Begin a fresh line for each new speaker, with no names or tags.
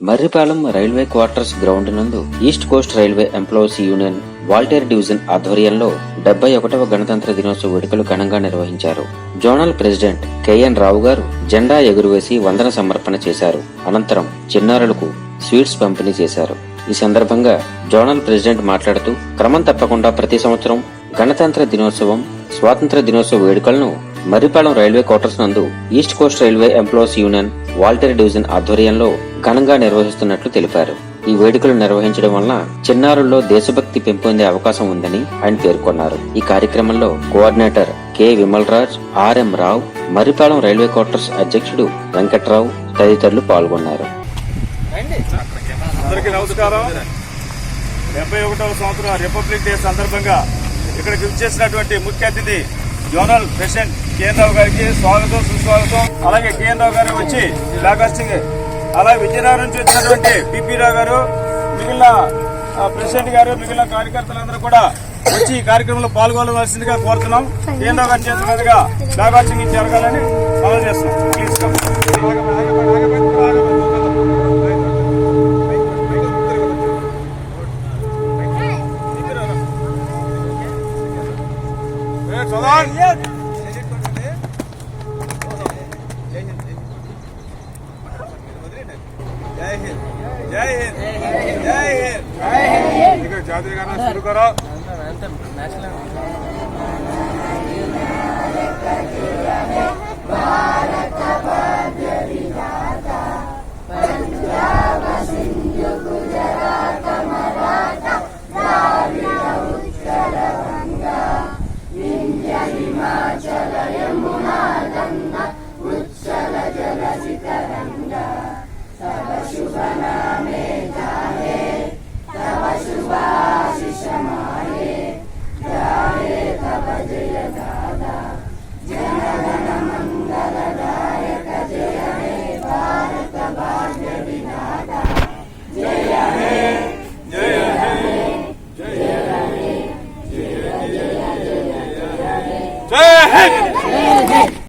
Marripalem railway quarters ground నందు East Coast Railway employees union Waltair division ఆధ్వర్యంలో 71వ గణతంత్ర దినోత్సవ వేడుకలు ఘనంగా నిర్వహించారు. జోనల్ ప్రెసిడెంట్ కెఎన్ రావు గారు జెండా ఎగురవేసి వందన సమర్పణ చేశారు. అనంతరం చిన్నారులకు స్వీట్స్ పంపిణీ చేశారు. ఈ సందర్భంగా జోనల్ ప్రెసిడెంట్ మాట్లాడుతూ, క్రమం తప్పకుండా ప్రతి సంవత్సరం గణతంత్ర దినోత్సవం, స్వాతంత్ర దినోత్సవ వేడుకలను మర్రిపాలెం రైల్వే క్వార్టర్స్ నందు East Coast Railway employees union Waltair division ఆధ్వర్యంలో ఘనంగా నిర్వహిస్తున్నట్లు తెలిపారు. ఈ వేడుకలు నిర్వహించడం వలన చిన్నారుల్లో దేశభక్తి పెంపొందే అవకాశం ఉందని ఆయన పేర్కొన్నారు. ఈ కార్యక్రమంలో coordinator K Vimal Raj, RM Rao, Marripalem railway quarters అధ్యక్షుడు వెంకట్రావు తదితరులు పాల్గొన్నారు.
అందరికీ నమస్కారం. 71వ సంవత్సరం రిపబ్లిక్ డే సందర్భంగా ఇక్కడికి విచ్చేసినటువంటి ముఖ్య అతిథి జోనల్ ప్రెసిడెంట్ కెఎన్ రావు గారికి స్వాగతం, సుస్వాగతం. అలాగే కెఎన్ రావు గారు వచ్చి ఫ్లాగ్, అలాగే విజయనగరం నుంచి వచ్చినటువంటి పిపి రావు గారు, మిగిలిన ప్రెసిడెంట్ గారు, మిగిలిన కార్యకర్తలందరూ కూడా వచ్చి ఈ కార్యక్రమంలో పాల్గొనవలసిందిగా కోరుతున్నాం. కెఎన్ రావు గారి చేతుల మీదుగా ఫ్లాగ్ హాస్టింగ్ జరగాలని మనం చేస్తున్నాం. జాతీయ గానం शुरू करो. जय हिंद.